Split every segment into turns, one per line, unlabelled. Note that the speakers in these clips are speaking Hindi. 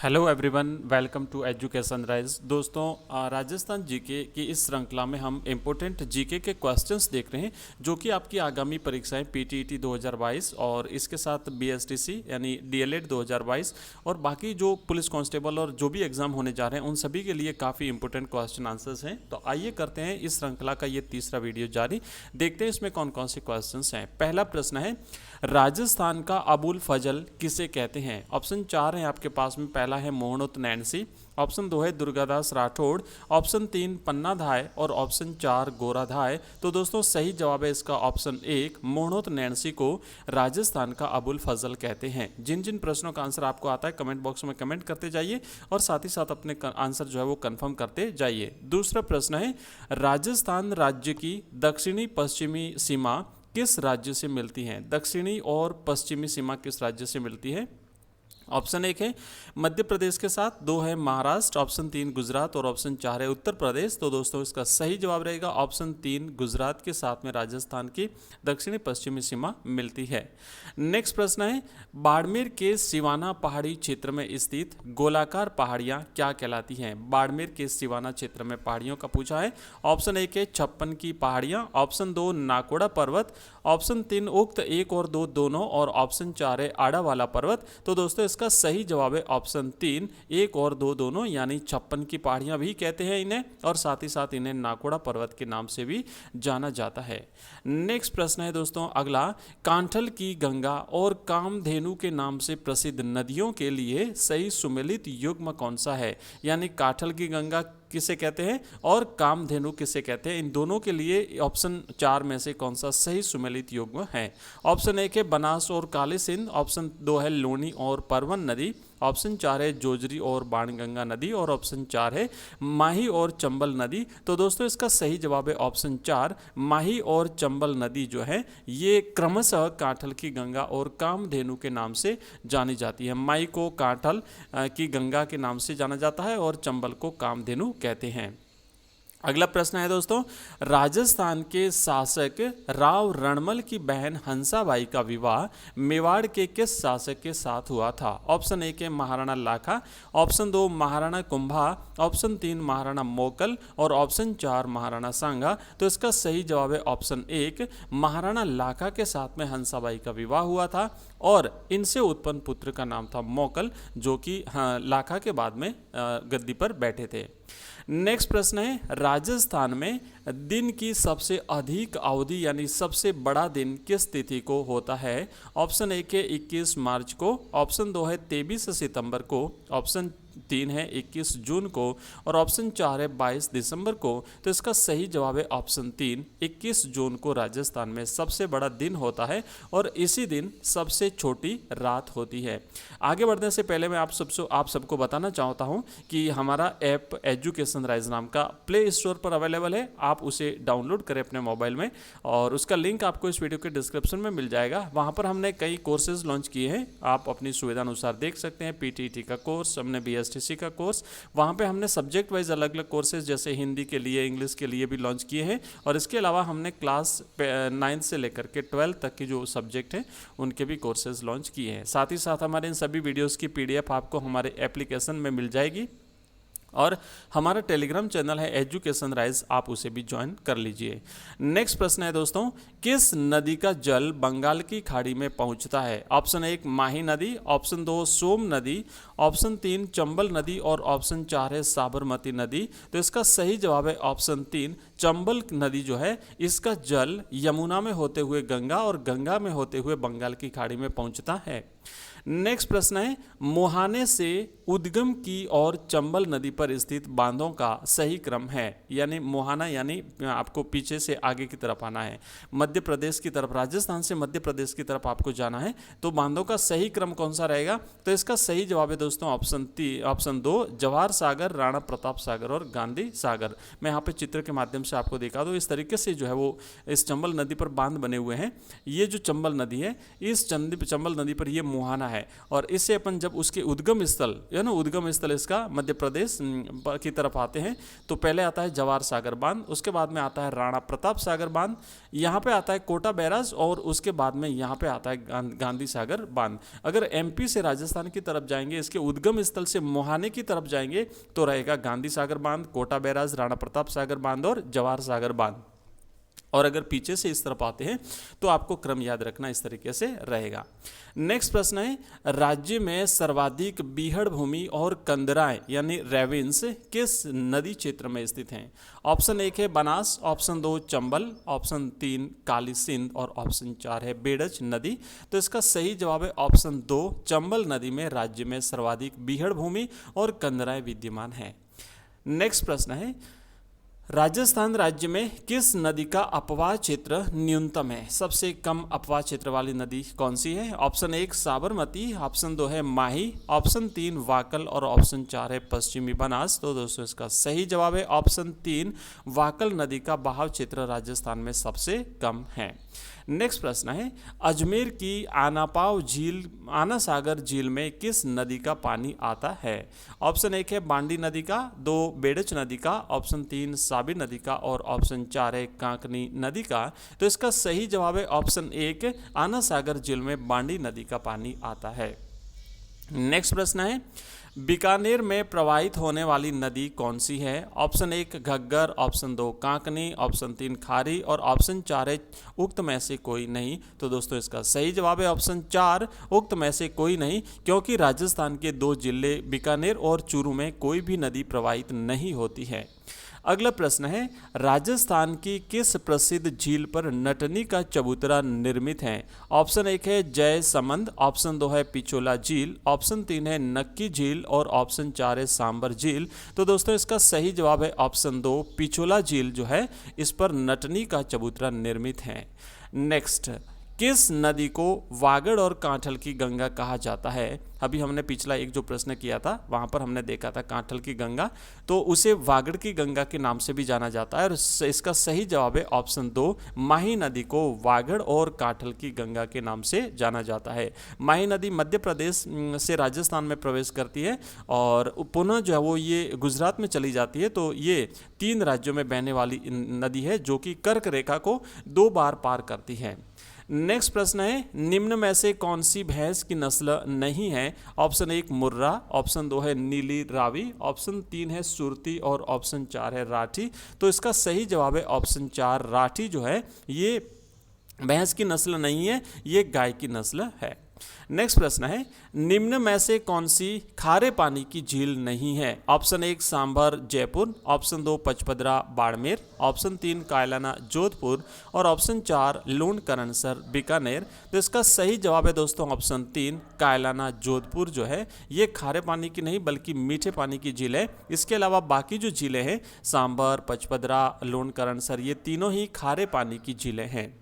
Hello everyone, welcome to education rise. दोस्तों, राजस्थान जीके की इस श्रृंखला में हम इम्पोर्टेंट जीके के क्वेश्चंस देख रहे हैं जो कि आपकी आगामी परीक्षाएं पीटीईटी 2022 और इसके साथ बीएसटीसी यानी डीएलएड 2022 और बाकी जो पुलिस कांस्टेबल और जो भी एग्जाम होने जा रहे हैं उन सभी के लिए काफ़ी इंपॉर्टेंट क्वेश्चन आंसर्स हैं। तो आइए करते हैं इस श्रृंखला का ये तीसरा वीडियो जारी। देखते हैं इसमें कौन कौन से क्वेश्चंस हैं। पहला प्रश्न है, राजस्थान का अबुल फजल किसे कहते हैं? ऑप्शन 4 है आपके पास में। पहला है मोहनोत नैन्सी, ऑप्शन 2 है दुर्गादास राठौड़, ऑप्शन 3 पन्ना धाय और ऑप्शन 4 गोरा धाय। तो दोस्तों सही जवाब है इसका ऑप्शन 1, मोहनोत नैन्सी को राजस्थान का अबुल फजल कहते हैं। जिन जिन प्रश्नों का आंसर आपको आता है कमेंट बॉक्स में कमेंट करते जाइए और साथ ही साथ अपने आंसर जो है वो कंफर्म करते जाइए। दूसरा प्रश्न है, राजस्थान राज्य की दक्षिणी पश्चिमी सीमा किस राज्य से मिलती है? दक्षिणी और पश्चिमी सीमा किस राज्य से मिलती है? ऑप्शन 1 है मध्य प्रदेश के साथ, 2 है महाराष्ट्र, ऑप्शन 3 गुजरात और ऑप्शन 4 है उत्तर प्रदेश। तो दोस्तों इसका सही जवाब रहेगा ऑप्शन 3, गुजरात के साथ में राजस्थान की दक्षिणी पश्चिमी सीमा मिलती है। नेक्स्ट प्रश्न है, बाड़मेर के सिवाना पहाड़ी क्षेत्र में स्थित गोलाकार पहाड़ियां क्या कहलाती हैं? बाड़मेर के सिवाना क्षेत्र में पहाड़ियों का पूछा है। ऑप्शन 1 है 56 की पहाड़ियां, ऑप्शन 2 नाकोड़ा पर्वत, ऑप्शन 3 उक्त 1 और 2 दोनों और ऑप्शन 4 है आड़ा वाला पर्वत। तो दोस्तों इसका सही जवाब है ऑप्शन 3, 1 और 2 दोनों, यानी 56 की पहाड़ियां भी कहते हैं इन्हें और साथ ही साथ इन्हें नाकोड़ा पर्वत के नाम से भी जाना जाता है। नेक्स्ट प्रश्न है दोस्तों अगला, कांठल की गंगा और कामधेनु के नाम से प्रसिद्ध नदियों के लिए सही सुमेलित युग्म कौन सा है? यानी कांठल की गंगा किसे कहते हैं और कामधेनु किसे कहते हैं? इन दोनों के लिए ऑप्शन 4 में से कौन सा सही सुमेलित युग्म है? ऑप्शन 1 है बनास और काली सिंध, ऑप्शन 2 है लूनी और परवन नदी, ऑप्शन 4 है जोजरी और बाणगंगा नदी और ऑप्शन 4 है माही और चंबल नदी। तो दोस्तों इसका सही जवाब है ऑप्शन 4, माही और चंबल नदी जो है ये क्रमशः कांठल की गंगा और कामधेनु के नाम से जानी जाती है। माही को कांठल की गंगा के नाम से जाना जाता है और चंबल को कामधेनु कहते हैं। अगला प्रश्न है दोस्तों, राजस्थान के शासक राव रणमल की बहन हंसाबाई का विवाह मेवाड़ के किस शासक के साथ हुआ था? ऑप्शन 1 है महाराणा लाखा, ऑप्शन 2 महाराणा कुंभा, ऑप्शन 3 महाराणा मोकल और ऑप्शन 4 महाराणा सांगा। तो इसका सही जवाब है ऑप्शन 1, महाराणा लाखा के साथ में हंसाबाई का विवाह हुआ था और इनसे उत्पन्न पुत्र का नाम था मोकल, जो कि लाखा के बाद में गद्दी पर बैठे थे। नेक्स्ट प्रश्न है, राजस्थान में दिन की सबसे अधिक अवधि यानी सबसे बड़ा दिन किस तिथि को होता है? ऑप्शन 1 है 21 मार्च को, ऑप्शन 2 है 23 सितंबर को, ऑप्शन 3 है 21 जून को और ऑप्शन 4 है 22 दिसंबर को। तो इसका सही जवाब है ऑप्शन 3, 21 जून को राजस्थान में सबसे बड़ा दिन होता है और इसी दिन सबसे छोटी रात होती है। आगे बढ़ने से पहले मैं आप सबको बताना चाहता हूं कि हमारा ऐप एजुकेशन राइज नाम का प्ले स्टोर पर अवेलेबल है। आप उसे डाउनलोड करें अपने मोबाइल में और उसका लिंक आपको इस वीडियो के डिस्क्रिप्शन में मिल जाएगा। वहां पर हमने कई कोर्सेज लॉन्च किए हैं, आप अपनी सुविधा अनुसार देख सकते हैं। पीटीईटी का कोर्स, हमने बीएसटीसी का कोर्स, वहाँ पे हमने सब्जेक्ट वाइज अलग अलग कोर्सेज जैसे हिंदी के लिए, इंग्लिश के लिए भी लॉन्च किए हैं और इसके अलावा हमने क्लास 9 से लेकर के 12 तक के जो सब्जेक्ट हैं उनके भी कोर्सेज लॉन्च किए हैं। साथ ही साथ हमारे इन सभी वीडियोज़ की PDF आपको हमारे एप्लीकेशन में मिल जाएगी और हमारा टेलीग्राम चैनल है एजुकेशन राइज, आप उसे भी ज्वाइन कर लीजिए। नेक्स्ट प्रश्न है दोस्तों, किस नदी का जल बंगाल की खाड़ी में पहुंचता है? ऑप्शन 1 माही नदी, ऑप्शन 2 सोम नदी, ऑप्शन 3 चंबल नदी और ऑप्शन 4 है साबरमती नदी। तो इसका सही जवाब है ऑप्शन 3, चंबल नदी जो है इसका जल यमुना में होते हुए गंगा और गंगा में होते हुए बंगाल की खाड़ी में पहुंचता है। नेक्स्ट प्रश्न है, मुहाने से उद्गम की और चंबल नदी पर स्थित बांधों का सही क्रम है? यानी मुहाना यानी आपको पीछे से आगे की तरफ आना है, मध्य प्रदेश की तरफ, राजस्थान से मध्य प्रदेश की तरफ आपको जाना है, तो बांधों का सही क्रम कौन सा रहेगा? तो इसका सही जवाब है दोस्तों ऑप्शन 2 जवाहर सागर, राणा प्रताप सागर और गांधी सागर। मैं यहाँ पे चित्र के माध्यम से आपको दिखा दूँ, इस तरीके से जो है वो इस चंबल नदी पर बांध बने हुए हैं। ये जो चंबल नदी है, इस चंबल नदी पर ये मुहाना है, और इससे अपन जब उसके उद्गम स्थल उद्गम स्थल इसका मध्य प्रदेश की तरफ आते हैं तो पहले आता है जवाहर सागर बांध, उसके बाद में आता है राणा प्रताप सागर बांध, यहाँ पे आता है कोटा बैराज, और उसके बाद में यहाँ पे आता है गांधी सागर बांध। अगर एमपी से राजस्थान की तरफ जाएंगे, इसके उद्गम स्थल से मुहाने की तरफ जाएंगे तो रहेगा गांधी सागर बांध, कोटा बैराज, राणा प्रताप सागर बांध और जवाहर सागर बांध। और अगर पीछे से इस तरफ आते हैं तो आपको क्रम याद रखना इस तरीके से रहेगा। नेक्स्ट प्रश्न है, राज्य में सर्वाधिक बीहड़ भूमि और कंदराएं यानी रेविन्स किस नदी क्षेत्र में स्थित हैं? ऑप्शन 1 है बनास, ऑप्शन 2 चंबल, ऑप्शन 3 काली सिंध और ऑप्शन 4 है बेडज नदी। तो इसका सही जवाब है ऑप्शन 2 चंबल नदी में राज्य में सर्वाधिक बीहड़ भूमि और कंदराएं विद्यमान है। नेक्स्ट प्रश्न है, राजस्थान राज्य में किस नदी का अपवाह क्षेत्र न्यूनतम है? सबसे कम अपवाह क्षेत्र वाली नदी कौन सी है? ऑप्शन 1 साबरमती, ऑप्शन 2 है माही, ऑप्शन 3 वाकल और ऑप्शन 4 है पश्चिमी बनास। तो दोस्तों इसका सही जवाब है ऑप्शन 3 वाकल नदी का बहाव क्षेत्र राजस्थान में सबसे कम है। नेक्स्ट प्रश्न है, अजमेर की आनापाव झील आना सागर झील में किस नदी का पानी आता है? ऑप्शन 1 है बांडी नदी का, 2 बेडच नदी का, ऑप्शन 3 साबी नदी का और ऑप्शन 4 है कांकनी नदी का। तो इसका सही जवाब है ऑप्शन 1 आना सागर झील में बांडी नदी का पानी आता है। नेक्स्ट प्रश्न है, बीकानेर में प्रवाहित होने वाली नदी कौन सी है? ऑप्शन 1 घग्गर, ऑप्शन 2 कांकनी, ऑप्शन 3 खारी और ऑप्शन 4 है उक्त में से कोई नहीं। तो दोस्तों इसका सही जवाब है ऑप्शन 4 उक्त में से कोई नहीं, क्योंकि राजस्थान के 2 जिले बीकानेर और चूरू में कोई भी नदी प्रवाहित नहीं होती है। अगला प्रश्न है, राजस्थान की किस प्रसिद्ध झील पर नटनी का चबूतरा निर्मित है? ऑप्शन 1 है जय समंद, ऑप्शन 2 है पिछोला झील, ऑप्शन 3 है नक्की झील और ऑप्शन 4 है सांबर झील। तो दोस्तों इसका सही जवाब है ऑप्शन 2 पिछोला झील जो है इस पर नटनी का चबूतरा निर्मित है। नेक्स्ट, किस नदी को वागड़ और कांठल की गंगा कहा जाता है? अभी हमने पिछला एक जो प्रश्न किया था वहाँ पर हमने देखा था कांठल की गंगा, तो उसे वागड़ की गंगा के नाम से भी जाना जाता है और इसका सही जवाब है ऑप्शन 2 माही नदी को वागड़ और कांठल की गंगा के नाम से जाना जाता है। माही नदी मध्य प्रदेश से राजस्थान में प्रवेश करती है और पुनः जो है वो ये गुजरात में चली जाती है। तो ये 3 राज्यों में बहने वाली नदी है जो कि कर्क रेखा को 2 बार पार करती है। नेक्स्ट प्रश्न है, निम्न में से कौन सी भैंस की नस्ल नहीं है? ऑप्शन 1 मुर्रा, ऑप्शन 2 है नीली रावी, ऑप्शन 3 है सुरती और ऑप्शन 4 है राठी। तो इसका सही जवाब है ऑप्शन 4 राठी जो है ये भैंस की नस्ल नहीं है, ये गाय की नस्ल है। नेक्स्ट प्रश्न है, निम्न में से कौन सी खारे पानी की झील नहीं है? Option 1 sambar Jaipur, option 2 Pachpadra Barmer, option 3 Kaylana Jodhpur और ऑप्शन 4 लूण करणसर बीकानेर। तो इसका सही जवाब है दोस्तों ऑप्शन 3 कायलाना जोधपुर जो है ये खारे पानी की नहीं बल्कि मीठे पानी की झील है। इसके अलावा बाकी जो झीलें हैं सांभर, पचपदरा, लूण करणसर ये तीनों ही खारे पानी की झीलें हैं।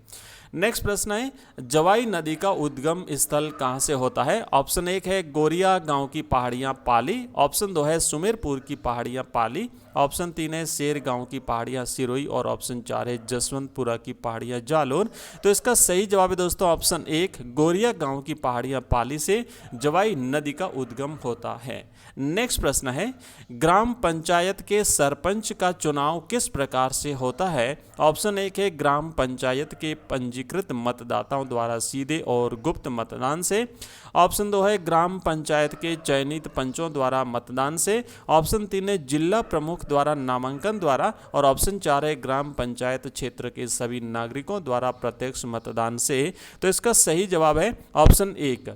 नेक्स्ट प्रश्न है, जवाई नदी का उद्गम स्थल कहाँ से होता है? ऑप्शन 1 है गोरिया गांव की पहाड़ियाँ पाली, ऑप्शन 2 है सुमेरपुर की पहाड़ियाँ पाली, ऑप्शन 3 है शेर गांव की पहाड़ियाँ सिरोही और ऑप्शन 4 है जसवंतपुरा की पहाड़ियाँ जालोर। तो इसका सही जवाब है दोस्तों ऑप्शन 1 गोरिया गांव की पहाड़ियाँ पाली से जवाई नदी का उद्गम होता है। नेक्स्ट प्रश्न है, ग्राम पंचायत के सरपंच का चुनाव किस प्रकार से होता है? ऑप्शन 1 है ग्राम पंचायत के पंजीकृत मतदाताओं द्वारा सीधे और गुप्त मतदान से, ऑप्शन 2 है ग्राम पंचायत के चयनित पंचों द्वारा मतदान से, ऑप्शन 3 है जिला प्रमुख द्वारा नामांकन द्वारा और ऑप्शन 4 है ग्राम पंचायत क्षेत्र के सभी नागरिकों द्वारा प्रत्यक्ष मतदान से। तो इसका सही जवाब है ऑप्शन 1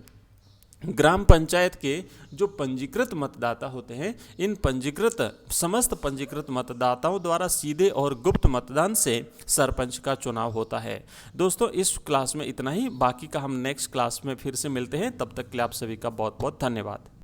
ग्राम पंचायत के जो पंजीकृत मतदाता होते हैं इन समस्त पंजीकृत मतदाताओं द्वारा सीधे और गुप्त मतदान से सरपंच का चुनाव होता है। दोस्तों इस क्लास में इतना ही, बाकी का हम नेक्स्ट क्लास में फिर से मिलते हैं। तब तक के लिए आप सभी का बहुत बहुत धन्यवाद।